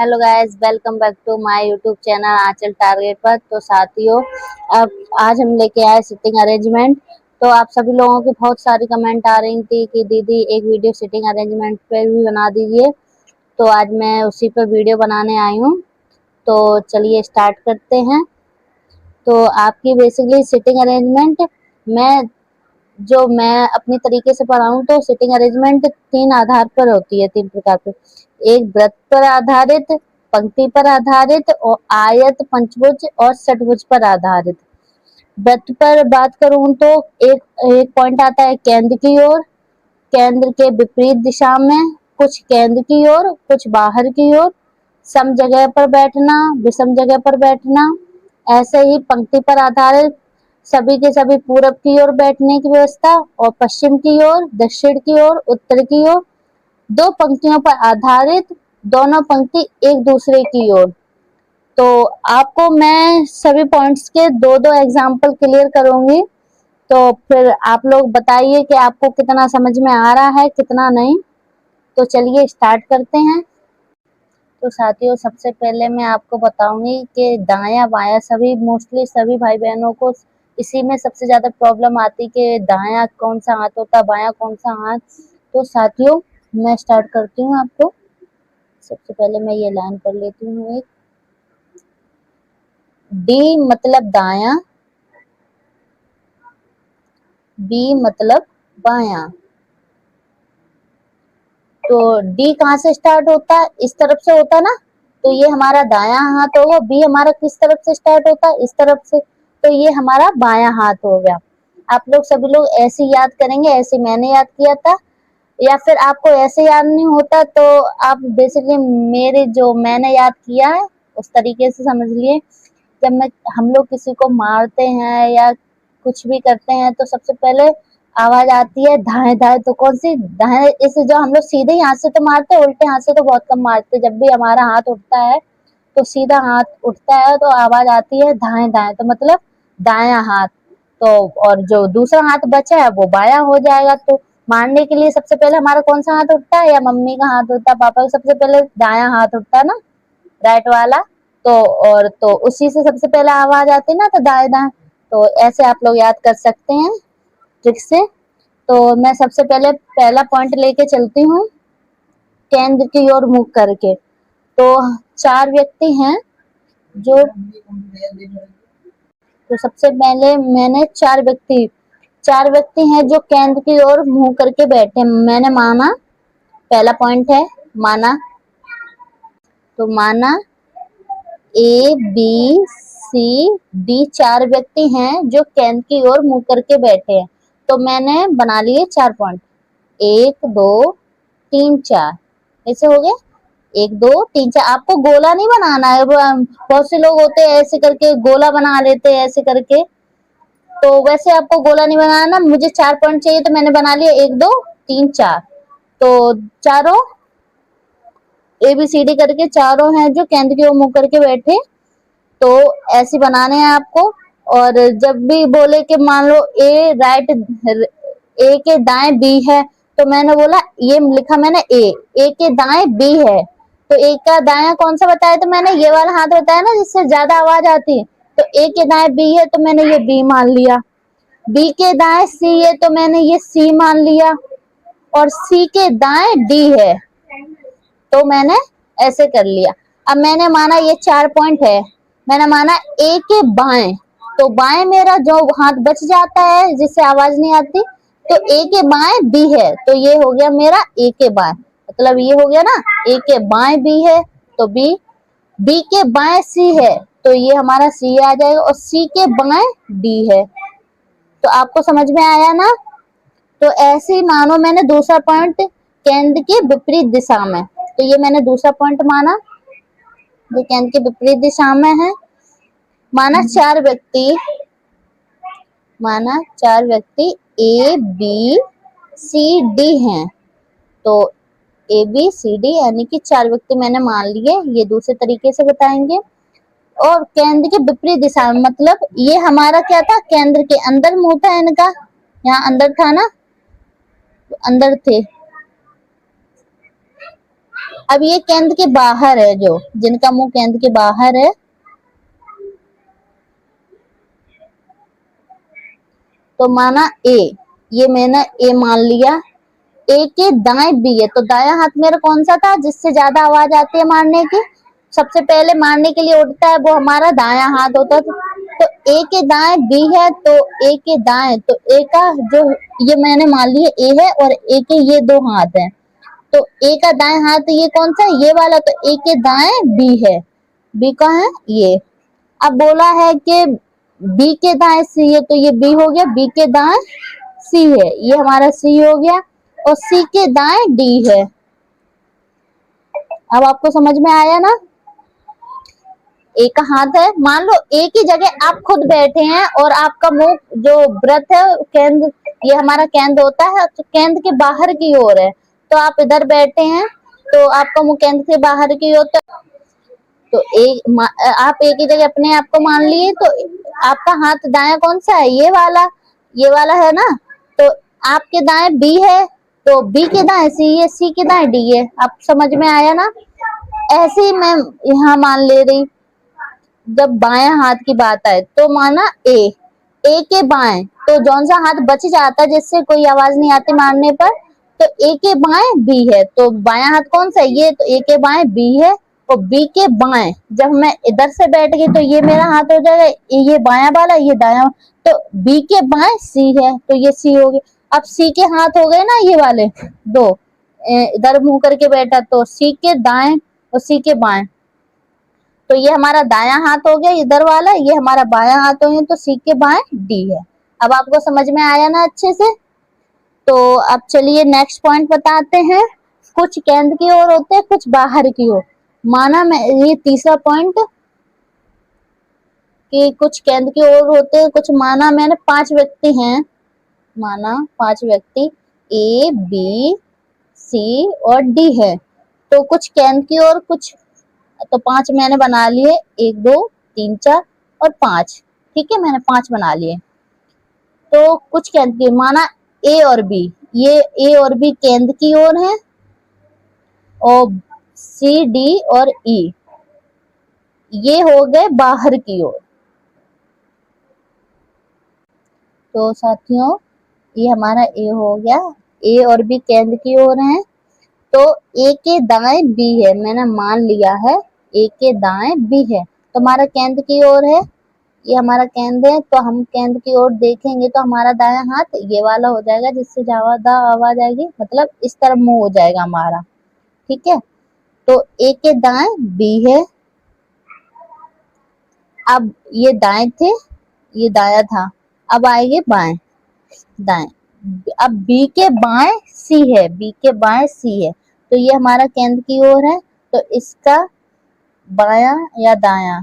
Hello guys, welcome back to my YouTube channel Aanchal target पर। तो साथियों, अब आज हम लेके आए सिटिंग अरेंजमेंट। तो आप सभी लोगों की बहुत सारी कमेंट आ रही थी कि दीदी एक वीडियो सिटिंग अरेंजमेंट पे भी बना दीजिए। तो आज मैं उसी पर वीडियो बनाने आई हूँ। तो चलिए स्टार्ट करते हैं। तो आपकी बेसिकली सिटिंग अरेंजमेंट मैं मैं अपनी तरीके से पढ़ाऊँ तो सिटिंग अरेंजमेंट तीन आधार पर होती है, तीन प्रकार पे। एक वृत्त पर आधारित, पंक्ति पर आधारित और आयत, पंचभुज और षटभुज पर आधारित। वृत्त पर बात करूं तो एक एक पॉइंट आता है केंद्र की ओर, केंद्र के विपरीत दिशा में, कुछ केंद्र की ओर कुछ बाहर की ओर, सम जगह पर बैठना, विषम जगह पर बैठना। ऐसे ही पंक्ति पर आधारित सभी के सभी पूरब की ओर बैठने की व्यवस्था, और पश्चिम की ओर, दक्षिण की ओर, उत्तर की ओर। दो पंक्तियों पर आधारित, दोनों पंक्ति एक दूसरे की ओर। तो आपको मैं सभी पॉइंट्स के दो दो एग्जाम्पल क्लियर करूंगी। तो फिर आप लोग बताइए कि आपको कितना समझ में आ रहा है, कितना नहीं। तो चलिए स्टार्ट करते हैं। तो साथियों, सबसे पहले मैं आपको बताऊंगी कि दाया बाया सभी मोस्टली सभी भाई बहनों को इसी में सबसे ज्यादा प्रॉब्लम आती कि दाया कौन सा हाथ होता है, बाया कौन सा हाथ। तो साथियों, मैं स्टार्ट करती हूँ आपको। सबसे पहले मैं ये लाइन कर लेती हूँ एक। डी मतलब दाया, बी मतलब बाया। तो डी कहाँ से स्टार्ट होता है? इस तरफ से होता है ना। तो ये हमारा दाया हाथ होगा। बी हमारा किस तरफ से स्टार्ट होता है? इस तरफ से। तो ये हमारा बाया हाथ हो गया। आप लोग सभी लोग ऐसे याद करेंगे, ऐसे मैंने याद किया था। या फिर आपको ऐसे याद नहीं होता तो आप बेसिकली मेरे जो मैंने याद किया है उस तरीके से समझ लिए। जब हम लोग किसी को मारते हैं या कुछ भी करते हैं तो सबसे पहले आवाज आती है धाए धाए। तो कौन सी धाए? इस जो हम लोग सीधे हाथ से तो मारते हैं, उल्टे हाथ से तो बहुत कम मारते। जब भी हमारा हाथ उठता है तो सीधा हाथ उठता है तो आवाज आती है धाए धाए, तो मतलब दाया हाथ। तो और जो दूसरा हाथ बचा है वो बाया हो जाएगा। तो मारने के लिए सबसे पहले हमारा कौन सा हाथ उठता है? या मम्मी का हाथ उठता है, पापा का सबसे पहले दाया हाथ उठता है ना, राइट वाला। तो और तो उसी से सबसे पहले आवाज आती है ना, तो दाएं दाएं। तो ऐसे आप लोग याद कर सकते हैं ट्रिक से। तो मैं सबसे पहले पहला पॉइंट लेके चलती हूँ, केंद्र की ओर मुख करके। तो चार व्यक्ति हैं जो, तो सबसे पहले मैंने चार व्यक्ति हैं जो केंद्र की ओर मुंह करके बैठे। मैंने माना, पहला पॉइंट है माना। तो माना ए बी सी डी चार व्यक्ति हैं जो केंद्र की ओर मुंह करके बैठे हैं। तो मैंने बना लिए चार पॉइंट, एक दो तीन चार। ऐसे हो गए, एक दो तीन चार। आपको गोला नहीं बनाना है। बहुत से लोग होते हैं ऐसे करके गोला बना लेते हैं ऐसे करके। तो वैसे आपको गोला नहीं बनाना। मुझे चार पॉइंट चाहिए तो मैंने बना लिया एक दो तीन चार। तो चारों ए बी सी डी करके चारों हैं जो केंद्र की ओर मुंह करके बैठे। तो ऐसे बनाने हैं आपको। और जब भी बोले कि मान लो ए राइट, ए के दाएं बी है, तो मैंने बोला, ये लिखा मैंने ए के दाएं बी है। तो ए का दाया कौन सा बताया? तो मैंने ये वाला हाथ बताया ना जिससे ज्यादा आवाज आती है। तो ए के दाएं बी है तो मैंने ये बी मान लिया। बी के दाएं सी है तो मैंने ये सी मान लिया। और सी के दाएं डी है तो मैंने ऐसे कर लिया। अब मैंने माना ये चार पॉइंट है। मैंने माना ए के बाएं, तो बाएं मेरा जो हाथ बच जाता है जिससे आवाज नहीं आती, तो ए के बाएं बी है। तो ये हो गया मेरा ए के बाएं, मतलब ये हो गया ना, ए के बाएं बी है तो बी, बी के बाएं सी है तो ये हमारा सी आ जाएगा, और सी के बाएं डी है। तो आपको समझ में आया ना। तो ऐसे ही मानो मैंने दूसरा पॉइंट केंद्र के विपरीत दिशा में। तो ये मैंने दूसरा पॉइंट माना जो केंद्र के विपरीत दिशा में है। माना चार व्यक्ति ए बी सी डी हैं। तो ए बी सी डी यानी कि चार व्यक्ति मैंने मान लिए। ये दूसरे तरीके से बताएंगे। और केंद्र के विपरीत दिशा में मतलब ये हमारा क्या था? केंद्र के अंदर मुंह था इनका, यहाँ अंदर था ना, तो अंदर थे। अब ये केंद्र के बाहर है, जो जिनका मुंह केंद्र के बाहर है, तो माना ए, ये मैंने ए मान लिया। ए के दाएं बी है, तो दायां हाथ मेरा कौन सा था जिससे ज्यादा आवाज आती है मारने की, सबसे पहले मारने के लिए उठता है वो हमारा दायां हाथ होता था। तो ए के दाएं बी है, तो ए के दाएं, तो ए का जो, ये मैंने मान लिया ए है और ए के ये दो हाथ हैं, तो ए का दाएं हाथ ये कौन सा है, ये वाला, तो ए के दाएं बी है, बी का है ये। अब बोला है कि बी के दाएं सी है, तो ये बी हो गया, बी के दाएं सी है, ये हमारा सी हो गया, और सी के दाएं डी है। अब आपको समझ में आया ना। ए का हाथ है, मान लो ए की जगह आप खुद बैठे हैं और आपका मुंह जो व्रत है केंद्र, ये हमारा केंद्र होता है, तो केंद्र के बाहर की ओर है, तो आप इधर बैठे हैं तो आपका मुंह केंद्र के बाहर की ओर, तो आप एक ही जगह अपने आप को मान लिए, तो आपका हाथ दाया कौन सा है, ये वाला है ना, तो आपके दाएं बी है, तो बी के दाएं सी है, सी के दाएं डी है। आप समझ में आया ना। ऐसे ही मैं यहाँ मान ले रही, जब बाएं हाथ की बात आए तो माना ए के बाएं, तो जौन सा हाथ बच जाता है जिससे कोई आवाज नहीं आती मारने पर, तो ए के बाएं बी है, तो बायां हाथ कौन सा है, ये, तो ए के बाएं बी है, और बी के बाएं, जब मैं इधर से बैठ गई तो ये मेरा हाथ हो जाएगा, ये बायां वाला, ये दायां, तो बी के बाएं सी है, तो ये सी हो गया। अब सी के हाथ हो गए ना ये वाले दो, इधर मुंह करके बैठा, तो सी के दाएं और सी के बाएं, तो ये हमारा दायां हाथ हो गया इधर वाला, ये हमारा बायां हाथ हो गया, तो सी के बाएं डी है। अब आपको समझ में आया ना अच्छे से। तो अब चलिए नेक्स्ट पॉइंट बताते हैं। कुछ केंद्र की ओर होते हैं, कुछ बाहर की ओर। माना मैं, ये तीसरा पॉइंट, कि कुछ केंद्र की ओर होते हैं, कुछ, माना मैंने 5 व्यक्ति हैं, माना 5 व्यक्ति ए बी सी और डी है, तो कुछ केंद्र की ओर, कुछ, तो 5 मैंने बना लिए, 1 2 3 4 और 5, ठीक है, मैंने 5 बना लिए। तो कुछ केंद्र की, माना ए और बी, ये ए और बी केंद्र की ओर है, और सी डी और ई ये हो गए बाहर की ओर। तो साथियों ये हमारा ए हो गया, ए और बी केंद्र की ओर है, तो ए के दाएं बी है, मैंने मान लिया है ए के दाएं बी है, तो हमारा केंद्र की ओर है, ये हमारा केंद्र है, तो हम केंद्र की ओर देखेंगे तो हमारा दायां हाथ ये वाला हो जाएगा जिससे ज्यादा आवाज आएगी, मतलब इस तरफ मुंह हो जाएगा हमारा, ठीक है। तो ए के दाएं बी है, अब ये दाएं थे, ये दाया था, अब आएंगे बाएं, दाएं, अब बी के बाएं सी है, बी के बाएं सी है, तो ये हमारा केंद्र की ओर है, तो इसका बायां या दायां,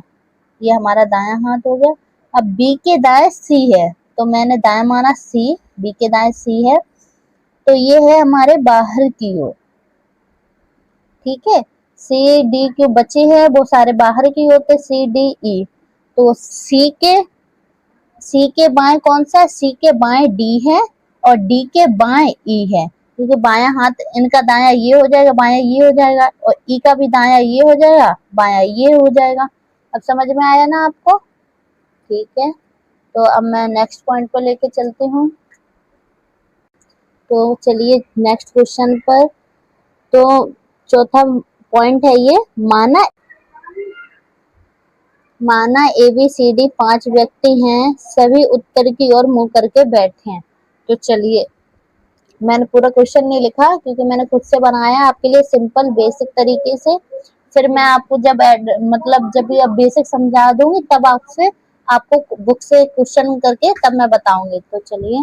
ये हमारा दायां हाथ हो गया। अब बी के दाएं सी है, तो मैंने दायां माना सी, बी के दाएं सी है, तो ये है हमारे बाहर की ओर, ठीक है। सी डी के बचे हैं वो सारे बाहर की होते, सी डी ई, तो सी के बाएं कौन सा है, सी के बाएं डी है, और डी के बाएं ई है, क्योंकि बायां हाथ इनका दायां ये हो जाएगा, बायां ये हो जाएगा, और ई का भी दायां ये हो जाएगा, बायां ये हो जाएगा। अब समझ में आया ना आपको, ठीक है। तो अब मैं नेक्स्ट पॉइंट पर लेके चलती हूँ। तो चलिए नेक्स्ट क्वेश्चन पर। तो चौथा पॉइंट है ये, माना ए बी सी डी 5 व्यक्ति हैं, सभी उत्तर की ओर मुंह करके बैठे हैं। तो चलिए, मैंने पूरा क्वेश्चन नहीं लिखा क्योंकि मैंने खुद से बनाया आपके लिए सिंपल बेसिक तरीके से, फिर मैं आपको जब जब भी आप बेसिक समझा दूंगी तब आपको बुक से क्वेश्चन करके तब मैं बताऊंगी। तो चलिए,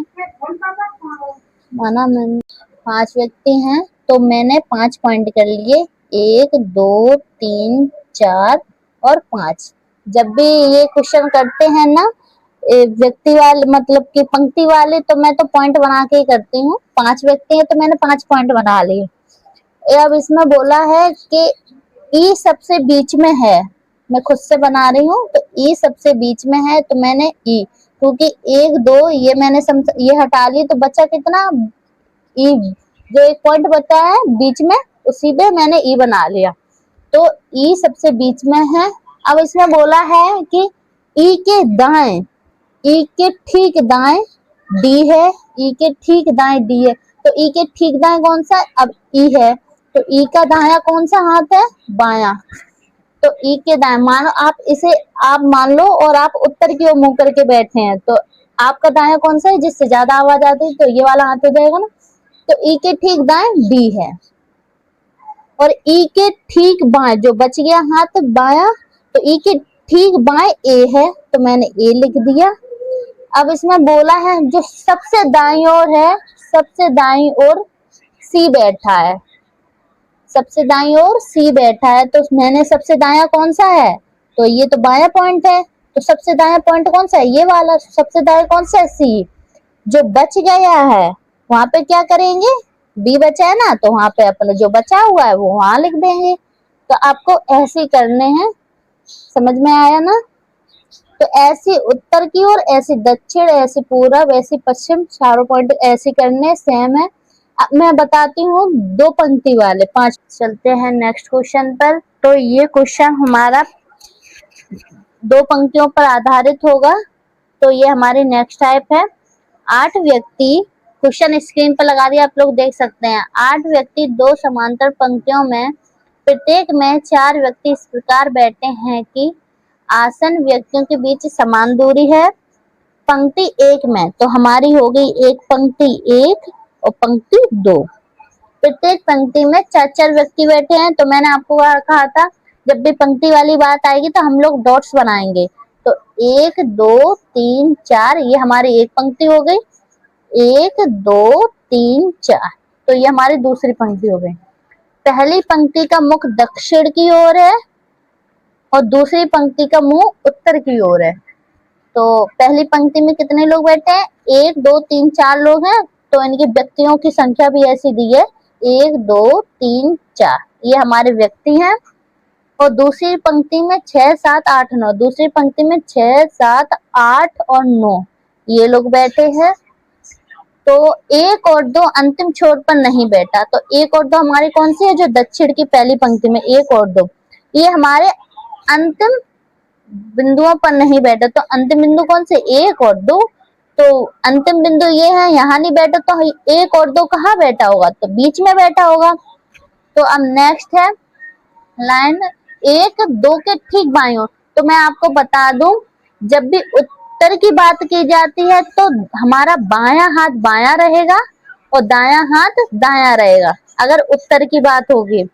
माना मैंने 5 व्यक्ति हैं, तो मैंने 5 पॉइंट कर लिए, 1 2 3 4 और 5। जब भी ये क्वेश्चन करते हैं ना व्यक्ति वाले, मतलब कि पंक्ति वाले, तो मैं तो पॉइंट बना के ही करती हूँ। 5 व्यक्ति हैं तो मैंने 5 पॉइंट बना लिए। अब इसमें बोला है कि ई सबसे बीच में है, मैं खुद से बना रही हूँ, तो ई सबसे बीच में है, तो मैंने ई, क्योंकि 1 2 ये मैंने ये हटा ली, तो बचा कितना, ई, जो एक पॉइंट बचा है बीच में, उसी पे मैंने ई बना लिया। तो ई सबसे बीच में है। अब इसमें बोला है कि ई के दाएं, ई के ठीक दाएं डी है, ई के ठीक दाएं डी है। तो ई के ठीक दाएं कौन सा है? अब ई है, तो ई का दाया कौन सा हाथ है? बाया। तो ई के दाएं, मानो आप इसे आप मान लो और आप उत्तर की ओर मुंह करके बैठे हैं, तो आपका दाया कौन सा है? जिससे ज्यादा आवाज आती है, तो ये वाला हाथ हो जाएगा ना। तो ई के ठीक दाएं डी है, और ई के ठीक बाएं जो बच गया हाथ बाया, तो ई के ठीक बाएं ए है, तो मैंने ए लिख दिया। अब इसमें बोला है जो सबसे दाईं ओर है, सबसे दाईं ओर सी बैठा है, सबसे दाईं ओर सी बैठा है। तो मैंने सबसे दाया कौन सा है? तो ये तो बाया पॉइंट है, तो सबसे दाया पॉइंट कौन सा है? ये वाला। सबसे दाया कौन सा है? सी। जो बच गया है वहां पे क्या करेंगे? बी बचा है ना, तो वहां पे अपना जो बचा हुआ है वो वहां लिख देंगे। तो आपको ऐसे करने हैं, समझ में आया ना? तो ऐसे उत्तर की ओर, ऐसे दक्षिण, ऐसे पूरब, ऐसे पश्चिम, चारों पॉइंट ऐसे करने सेम है। अब मैं बताती हूँ दो पंक्ति वाले 5। चलते हैं नेक्स्ट क्वेश्चन पर। तो ये क्वेश्चन हमारा दो पंक्तियों पर आधारित होगा। तो ये हमारी नेक्स्ट टाइप है। 8 व्यक्ति, क्वेश्चन स्क्रीन पर लगा दिया, आप लोग देख सकते हैं। 8 व्यक्ति दो समांतर पंक्तियों में, प्रत्येक में 4 व्यक्ति इस प्रकार बैठे हैं कि आसन व्यक्तियों के बीच समान दूरी है। पंक्ति 1 में, तो हमारी हो गई एक पंक्ति 1 और पंक्ति 2। प्रत्येक पंक्ति में 4-4 व्यक्ति बैठे हैं। तो मैंने आपको कहा था जब भी पंक्ति वाली बात आएगी तो हम लोग डॉट्स बनाएंगे। तो 1 2 3 4 ये हमारी एक पंक्ति हो गई। 1 2 3 4, तो ये हमारी दूसरी पंक्ति हो गई। पहली पंक्ति का मुख दक्षिण की ओर है और दूसरी पंक्ति का मुंह उत्तर की ओर है। तो पहली पंक्ति में कितने लोग बैठे हैं? 1 2 3 4 लोग हैं। तो इनकी व्यक्तियों की संख्या भी ऐसी दी है, 1 2 3 4, ये हमारे व्यक्ति हैं। और दूसरी पंक्ति में 6 7 8 9, दूसरी पंक्ति में 6 7 8 और 9 ये लोग बैठे हैं। तो 1 और 2 अंतिम छोर पर नहीं बैठा। तो 1 और 2 हमारी कौन सी है? जो दक्षिण की पहली पंक्ति में 1 और 2, ये हमारे अंतिम बिंदुओं पर नहीं बैठा। तो अंतिम बिंदु कौन से? 1 और 2। तो अंतिम बिंदु ये है, यहाँ नहीं बैठा, तो 1 और 2 कहाँ बैठा होगा? तो बीच में बैठा होगा। तो अब नेक्स्ट है लाइन 1 2 के ठीक बाईं ओर। तो मैं आपको बता दूं, जब भी उत्तर की बात की जाती है तो हमारा बायां हाथ बायां रहेगा और दायां हाथ दायां रहेगा, अगर उत्तर की बात होगी।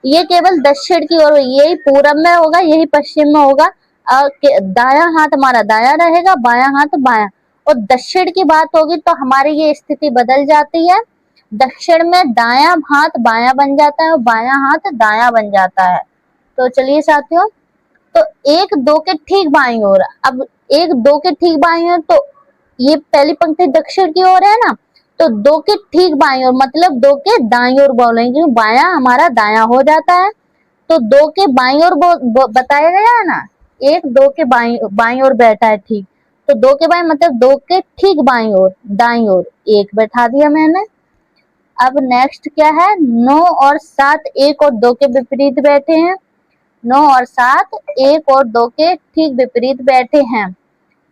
ये केवल दक्षिण की ओर, यही पूरब में होगा, यही पश्चिम में होगा। दायां हाथ हमारा दायां रहेगा, बायां हाथ बायां। और दक्षिण की बात होगी तो हमारी ये स्थिति बदल जाती है। दक्षिण में दायां हाथ बायां बन जाता है और बायां हाथ दायां बन जाता है। तो चलिए साथियों, तो 1 2 के ठीक बाईं ओर। अब 1 2 के ठीक बाईं ओर, तो ये पहली पंक्ति दक्षिण की ओर है ना, तो 2 के ठीक बाईं ओर मतलब 2 के दाईं ओर बोलेंगे, क्योंकि बायां हमारा दायां हो जाता है। तो 2 के बाईं ओर बताया गया है ना, 1 2 के बाईं ओर बैठा है, ठीक। तो 2 के बाईं मतलब 2 के ठीक बाईं ओर, दाईं ओर 1 बैठा दिया मैंने। अब नेक्स्ट क्या है? 9 और 7 1 और 2 के विपरीत बैठे हैं। 9 और 7 1 और 2 के ठीक विपरीत बैठे हैं।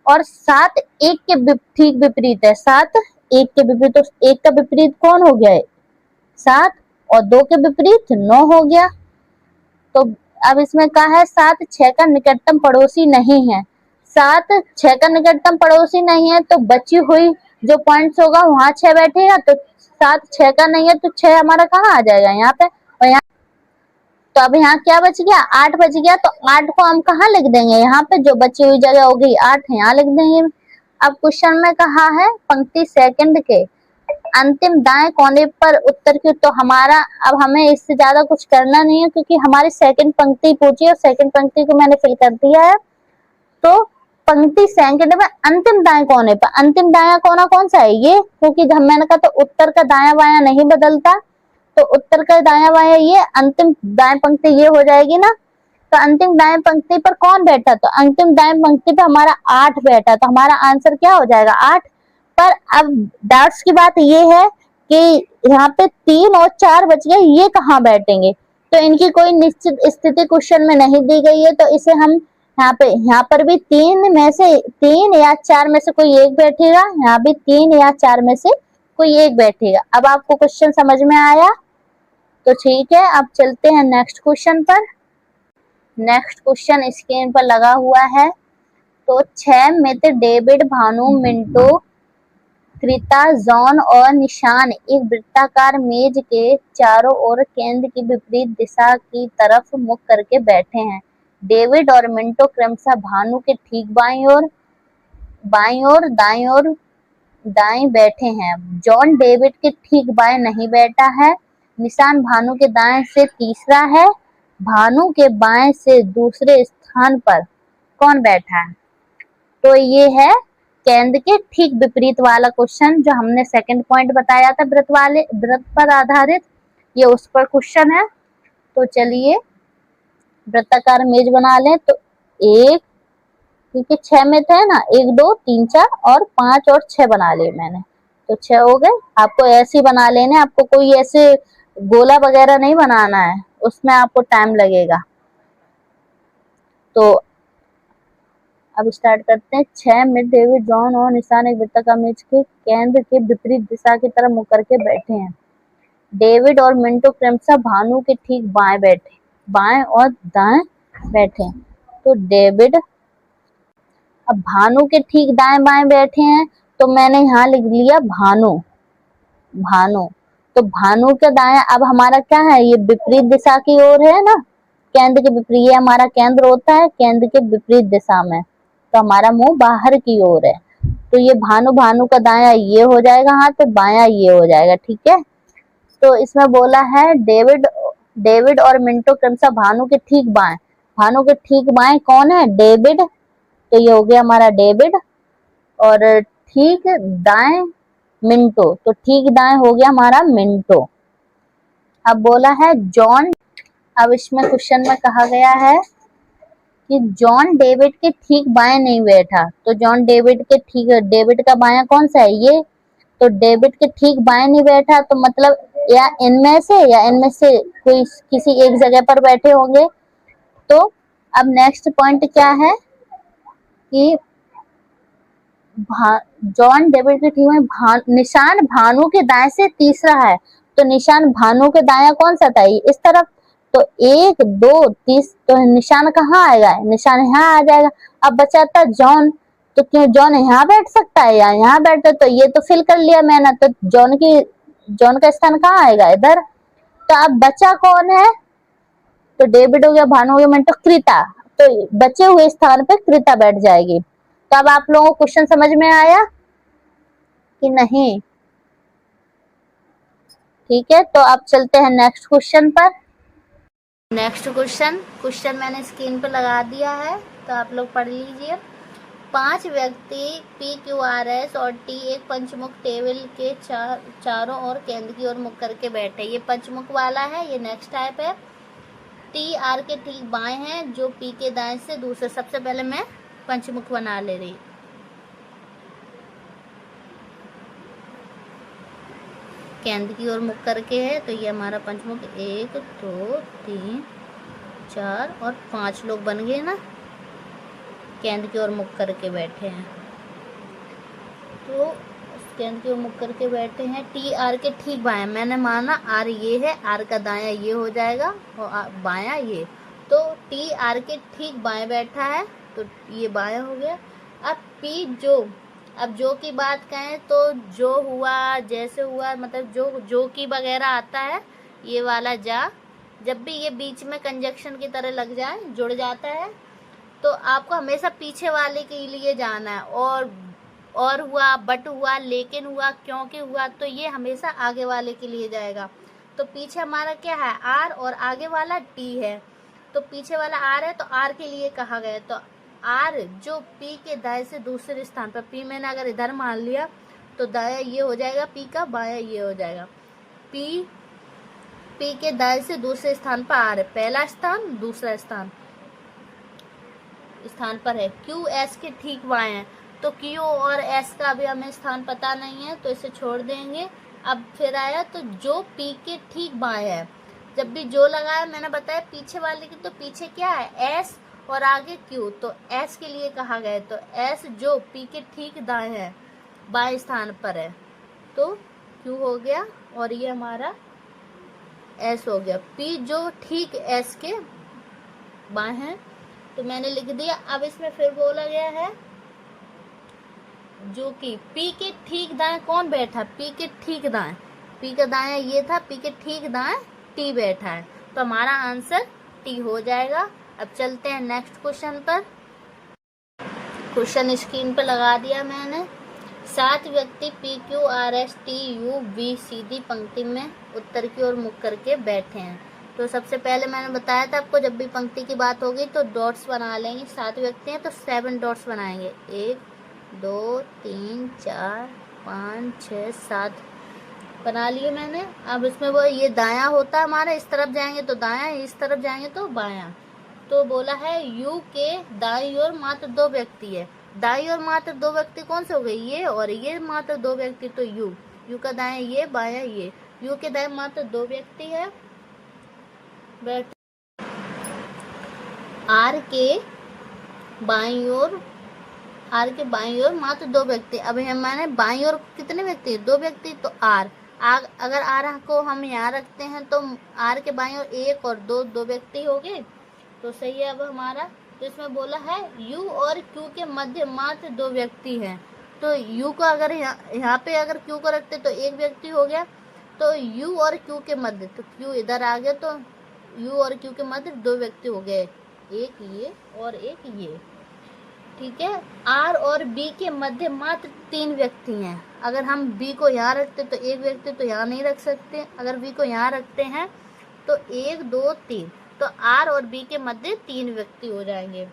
और 7 1 के ठीक विपरीत है। 7 1 के विपरीत, तो 1 का विपरीत कौन हो गया है? 7, और 2 के विपरीत 9 हो गया। तो अब इसमें कहा है 7 6 का निकटतम पड़ोसी नहीं है। 7 6 का निकटतम पड़ोसी नहीं है, तो बची हुई जो पॉइंट्स होगा वहां 6 बैठेगा। तो 7 6 का नहीं है, तो 6 हमारा कहाँ आ जाएगा? यहाँ पे। और यहाँ तो अब यहाँ क्या बच गया? 8 बच गया। तो 8 को हम कहाँ लिख देंगे? यहाँ पे जो बची हुई जगह होगी 8 यहाँ लिख देंगे। अब क्वेश्चन में कहा है पंक्ति सेकंड के अंतिम दाएं कोने पर उत्तर की। तो हमारा अब हमें इससे ज्यादा कुछ करना नहीं है, क्योंकि हमारी सेकंड पंक्ति पूछी और सेकंड पंक्ति को मैंने फिल कर दिया है। तो पंक्ति सेकंड में अंतिम दाएं कोने पर, अंतिम दाया कोना कौन सा है? ये, क्योंकि जब मैंने कहा तो उत्तर का दाया बाया नहीं बदलता, तो उत्तर का दाया बाया ये, अंतिम दाएं पंक्ति ये हो जाएगी ना। तो अंतिम दाएं पंक्ति पर कौन बैठा? तो अंतिम दाएं पंक्ति पर हमारा 8 बैठा। तो हमारा आंसर क्या हो जाएगा? 8। पर अब डाउट्स की बात ये है कि यहाँ पे 3 और 4 बच गए, ये कहाँ बैठेंगे, तो इनकी कोई निश्चित स्थिति क्वेश्चन में नहीं दी गई है, तो इसे हम यहाँ पर भी 3 में से 3 या 4 में से कोई एक बैठेगा, यहाँ भी 3 या 4 में से कोई एक बैठेगा। अब आपको क्वेश्चन समझ में आया तो ठीक है, अब चलते हैं नेक्स्ट क्वेश्चन पर। नेक्स्ट क्वेश्चन स्क्रीन पर लगा हुआ है। तो 6 मित्र डेविड, भानु, मिंटो, कृता, जॉन और निशान एक वृत्ताकार मेज के चारों ओर केंद्र की विपरीत दिशा की तरफ मुख करके बैठे हैं। डेविड और मिंटो क्रमशः भानु के ठीक बाईं ओर दाएं बैठे हैं। जॉन डेविड के ठीक बाएं नहीं बैठा है। निशान भानु के दाएं से तीसरा है। भानु के बाएं से दूसरे स्थान पर कौन बैठा है? तो ये है केंद्र के ठीक विपरीत वाला क्वेश्चन, जो हमने सेकंड पॉइंट बताया था वृत्त पर आधारित, ये उस पर क्वेश्चन है। तो चलिए वृत्ताकार मेज बना लें। तो एक, क्योंकि 6 में थे ना, 1 2 3 4 और 5 और 6 बना लिए मैंने, तो 6 हो गए। आपको ऐसे ही बना लेने, आपको कोई ऐसे गोला वगैरह नहीं बनाना है, उसमें आपको टाइम लगेगा। तो अब स्टार्ट करते हैं। 6 में डेविड, जॉन और निशान एक वृत्ताकार मेज के केंद्र के विपरीत दिशा की तरफ मुख करके बैठे हैं। डेविड और मिंटो क्रमशः भानु के ठीक बाएं और दाएं बैठे। तो डेविड, अब भानु के ठीक दाएं बाएं बैठे हैं, तो मैंने यहाँ लिख लिया भानु। तो भानु के दाएं, अब हमारा क्या है, ये विपरीत दिशा की ओर है ना, केंद्र के विपरीत, ये हमारा केंद्र होता है केंद्र के विपरीत दिशा में, तो हमारा मुंह बाहर की ओर है। तो ये भानु का दाया ये हो जाएगा हाथ, तो बाया ये हो जाएगा, ठीक है। तो इसमें बोला है डेविड और मिंटो क्रमशः भानु के ठीक बाएं। भानु के ठीक बाएं कौन है? डेविड, तो ये हो गया हमारा डेविड। और ठीक दाएं मिंटो, तो ठीक दाएं हो गया हमारा मिंटो। अब बोला है जॉन, अब इसमें क्वेश्चन में कहा गया है कि जॉन डेविड के ठीक बाएं नहीं बैठा। तो जॉन डेविड डेविड का बायां कौन सा है? ये। तो डेविड के ठीक बाएं नहीं बैठा, तो मतलब या इनमें से कोई किसी एक जगह पर बैठे होंगे। तो अब नेक्स्ट पॉइंट क्या है कि जॉन डेविड के ठीक में निशान भानु के दाएं से तीसरा है। तो निशान भानु के दाया कौन सा था? इस तरफ। तो 1 2 3, तो निशान कहाँ आएगा? निशान यहाँ आ जाएगा। अब बचा था जॉन, तो क्यों जॉन यहाँ बैठ सकता है या यहाँ बैठे? तो ये तो फिल कर लिया मैंने, तो जॉन का स्थान कहाँ आएगा? इधर। तो अब बचा कौन है? तो डेविड हो गया, भानु हो गया, मिंटो, कृता। तो बचे हुए स्थान पे कृता बैठ जाएगी। तो अब आप लोगों को क्वेश्चन समझ में आया कि नहीं? ठीक है, तो अब चलते हैं नेक्स्ट क्वेश्चन पर। नेक्स्ट क्वेश्चन मैंने स्क्रीन पर लगा दिया है, तो आप लोग पढ़ लीजिए। 5 व्यक्ति PQRS और T एक पंचमुख टेबल के चारों ओर केंद्र की ओर मुख करके बैठे। ये पंचमुख वाला है, ये नेक्स्ट टाइप है। T R के ठीक बाएं हैं, जो P के दाएं से दूसरे। सबसे पहले मैं पंचमुख बना ले रही। केंद्र की ओर मुख करके है, तो ये हमारा पंचमुख 1 2 3 4 और 5 लोग बन गए ना, केंद्र की ओर मुख करके बैठे हैं। तो केंद्र की ओर मुख करके बैठे हैं। T R के ठीक बाएं, मैंने माना R ये है, R का दायां ये हो जाएगा और बायां ये। तो T R के ठीक बाएं बैठा है, तो ये बायां हो गया। अब P अब जो की बात कहें तो जो हुआ, जैसे हुआ, मतलब जो की वगैरह आता है, ये वाला जब भी ये बीच में कंजक्शन की तरह लग जाए, जुड़ जाता है, तो आपको हमेशा पीछे वाले के लिए जाना है। और हुआ, बट हुआ, लेकिन हुआ, क्योंकि हुआ, तो ये हमेशा आगे वाले के लिए जाएगा। तो पीछे हमारा क्या है? R, और आगे वाला T है। तो पीछे वाला R है, तो R के लिए कहा गया। तो R जो P के दाएं से दूसरे स्थान पर, P मैंने अगर इधर मान लिया, तो दाया ये हो जाएगा P का, बाया ये हो जाएगा। P के दाएं से दूसरे स्थान पर R है, पहला स्थान, दूसरा स्थान पर है। Q S के ठीक बाएं है, तो Q और S का अभी हमें स्थान पता नहीं है, तो इसे छोड़ देंगे। अब फिर आया तो जो पी के ठीक बाएं है। जब भी जो लगाया मैंने बताया पीछे वाले की, तो पीछे क्या है एस और आगे क्यू, तो एस के लिए कहा गया, तो एस जो पी के ठीक दाएं है, बाएं स्थान पर है, तो क्यू हो गया और ये हमारा एस हो गया। पी जो ठीक एस के बाएं है, तो मैंने लिख दिया। अब इसमें फिर बोला गया है जो कि पी के ठीक दाएं कौन बैठा, पी के ठीक दाएं, पी का दाएं ये था, पी के ठीक दाएं टी बैठा है, तो हमारा आंसर टी हो जाएगा। अब चलते हैं नेक्स्ट क्वेश्चन पर। क्वेश्चन स्क्रीन पर लगा दिया मैंने। 7 व्यक्ति P Q R S T U V सीधी पंक्ति में उत्तर की ओर मुख करके बैठे हैं। तो सबसे पहले मैंने बताया था आपको, जब भी पंक्ति की बात होगी तो डॉट्स बना लेंगे। 7 व्यक्ति हैं तो 7 डॉट्स बनाएंगे, 1 2 3 4 5 6 7 बना लिए मैंने। अब इसमें वो ये दाया होता है हमारा, इस तरफ जाएंगे तो दाया, इस तरफ जाएंगे तो बाया। तो बोला है यू के दाईं ओर मात्र 2 व्यक्ति है। दाईं ओर मात्र 2 व्यक्ति कौन से हो गए, ये और ये मात्र 2 व्यक्ति, तो यू का दाएं ये, बाया ये। यू के दाएं मात्र 2 व्यक्ति है। आर के बाईं ओर, आर के बाईं ओर मात्र 2 व्यक्ति। अब मैंने बाईं ओर कितने व्यक्ति, 2 व्यक्ति, तो आर अगर आर को हम यहाँ रखते हैं तो आर के बाईं ओर 1 और 2 व्यक्ति हो गए, तो सही है। अब हमारा तो इसमें बोला है यू और क्यू के मध्य मात्र 2 व्यक्ति हैं, तो यू को अगर यहाँ पे अगर क्यू को रखते तो 1 व्यक्ति हो गया, तो यू और क्यू के मध्य, तो क्यू इधर आ गया, तो यू और क्यू के मध्य 2 व्यक्ति हो गए, एक ये और एक ये, ठीक है। आर और बी के मध्य मात्र 3 व्यक्ति हैं। अगर हम बी को यहाँ रखते तो 1 व्यक्ति तो यहाँ नहीं रख सकते, अगर बी को यहाँ रखते हैं तो 1 2 3, तो आर और बी के मध्य 3 व्यक्ति हो जाएंगे।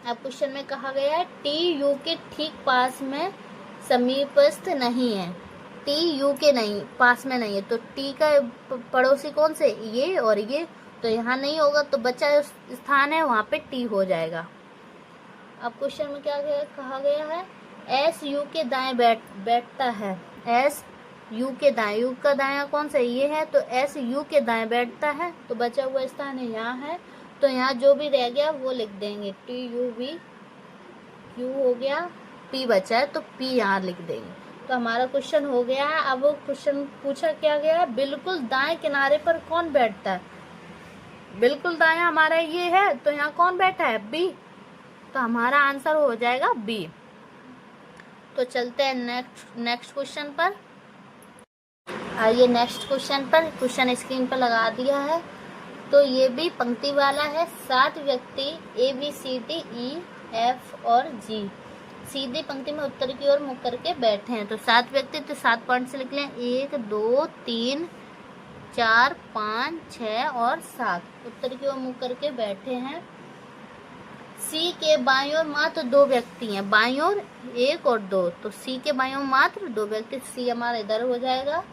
अब क्वेश्चन में कहा गया है टी यू के ठीक पास में समीपस्थ नहीं है। टी यू के नहीं पास में नहीं है, तो टी का पड़ोसी कौन से, ये और ये, तो यहाँ नहीं होगा, तो बचा स्थान है वहाँ पे टी हो जाएगा। अब क्वेश्चन में क्या कहा गया है, एस यू के दाएं बैठता है। एस यू के दाएं, यू का दायां कौन सा ये है, तो एस यू के दाएं बैठता है, तो बचा हुआ स्थान है यहाँ है, तो यहाँ जो भी रह गया वो लिख देंगे, टी यू वी क्यू हो गया, पी बचा है तो पी यहाँ लिख देंगे। तो हमारा क्वेश्चन हो गया है। अब वो क्वेश्चन पूछा क्या गया है, बिल्कुल दाएं किनारे पर कौन बैठता है। बिल्कुल दायां हमारा ये है, तो यहाँ कौन बैठा है, बी, तो हमारा आंसर हो जाएगा बी। तो चलते हैं नेक्स्ट क्वेश्चन पर। आइए नेक्स्ट क्वेश्चन पर, क्वेश्चन स्क्रीन पर लगा दिया है। तो ये भी पंक्ति वाला है। 7 व्यक्ति A B C D E F और जी सीधी पंक्ति में उत्तर की ओर मुख करके बैठे हैं। तो 7 व्यक्ति, तो 7 पॉइंट से लिख लें, 1 2 3 4 5 6 और 7 उत्तर की ओर मुख करके बैठे हैं। सी के बाईं ओर मात्र 2 व्यक्ति हैं, बाईं ओर 1 और 2, तो सी के बाईं ओर मात्र 2 व्यक्ति, सी हमारा इधर हो जाएगा,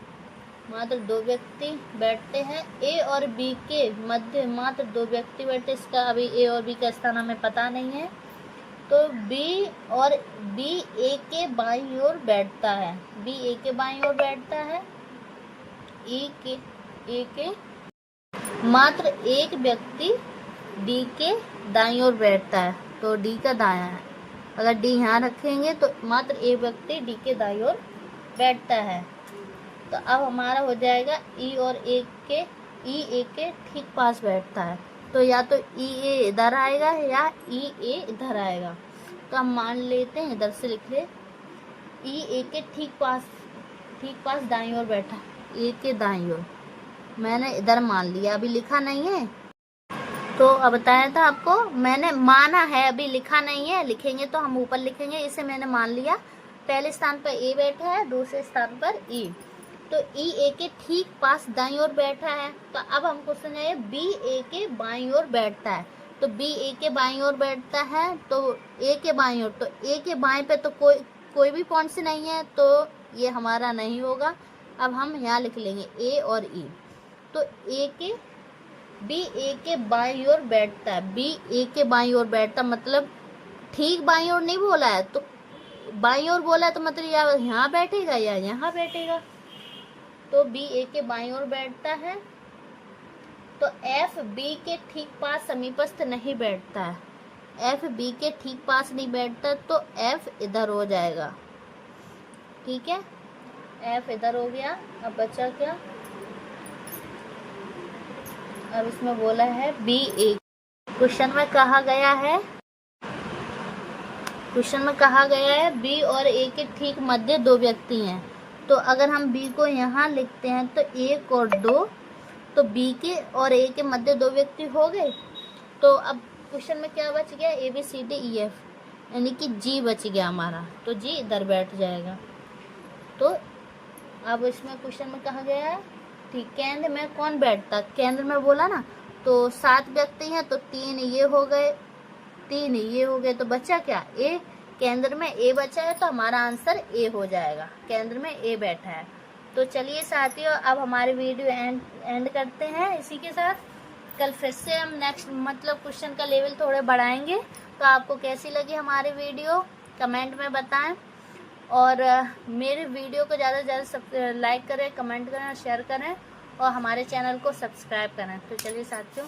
मात्र 2 व्यक्ति बैठते हैं। ए और बी के मध्य मात्र 2 व्यक्ति बैठते, इसका अभी ए और बी का स्थान हमें पता नहीं है, तो बी और बी ए के बाईं ओर बैठता है, बी ए के बाईं ओर बैठता है। ए के मात्र 1 व्यक्ति डी के दाईं ओर बैठता है, तो डी का दायां है, अगर डी यहाँ रखेंगे तो मात्र 1 व्यक्ति डी के दाईं ओर बैठता है। तो अब हमारा हो जाएगा ई और ए के, ई ए के ठीक पास बैठता है, तो या तो ई ए इधर आएगा या ई ए इधर आएगा, तो हम मान लेते हैं इधर से लिख ले, ई ए के ठीक पास दाईं ओर बैठा, ए के दाईं ओर, मैंने इधर मान लिया, अभी लिखा नहीं है, तो अब बताया था आपको, मैंने माना है, अभी लिखा नहीं है, लिखेंगे तो हम ऊपर लिखेंगे, इसे मैंने मान लिया। पहले स्थान पर ए बैठा है, दूसरे स्थान पर ई, तो ई ए के ठीक पास दाईं ओर बैठा है। तो अब हम क्वेश्चन है बी ए के बाईं ओर बैठता है, तो बी ए के बाईं ओर बैठता है, तो ए के बाईं ओर, तो ए के बाएं पे तो कोई भी पॉइंट से नहीं है, तो ये हमारा नहीं होगा। अब हम यहाँ लिख लेंगे ए और ई, तो बी ए के बाईं ओर बैठता है, बी ए के बाईं ओर बैठता मतलब ठीक बाईं ओर नहीं बोला है, तो बाईं ओर बोला है तो मतलब या यहाँ बैठेगा या यहाँ बैठेगा, तो बी ए के बाईं ओर बैठता है, तो एफ बी के ठीक पास समीपस्थ नहीं बैठता है। एफ बी के ठीक पास नहीं बैठता तो एफ इधर हो जाएगा, ठीक है। एफ इधर हो गया। अब बचा क्या, अब इसमें बोला है बी ए। क्वेश्चन में कहा गया है बी और ए के ठीक मध्य दो व्यक्ति हैं। तो अगर हम बी को यहाँ लिखते हैं तो 1 और 2, तो बी के और ए के मध्य दो व्यक्ति हो गए। तो अब क्वेश्चन में क्या बच गया, A B C D E F, यानी कि जी बच गया हमारा, तो जी इधर बैठ जाएगा। तो अब इसमें क्वेश्चन में कहा गया है ठीक केंद्र में कौन बैठता, केंद्र में बोला ना, तो 7 व्यक्ति हैं तो 3 ये हो गए, 3 ये हो गए, तो बचा क्या, ए। केंद्र में ए बचा है तो हमारा आंसर ए हो जाएगा, केंद्र में ए बैठा है। तो चलिए साथियों, अब हमारी वीडियो एंड करते हैं इसी के साथ। कल फिर से हम नेक्स्ट क्वेश्चन का लेवल थोड़े बढ़ाएंगे। तो आपको कैसी लगी हमारी वीडियो कमेंट में बताएं, और मेरे वीडियो को ज़्यादा से ज़्यादा लाइक करें, कमेंट करें, शेयर करें, और हमारे चैनल को सब्सक्राइब करें। तो चलिए साथियों।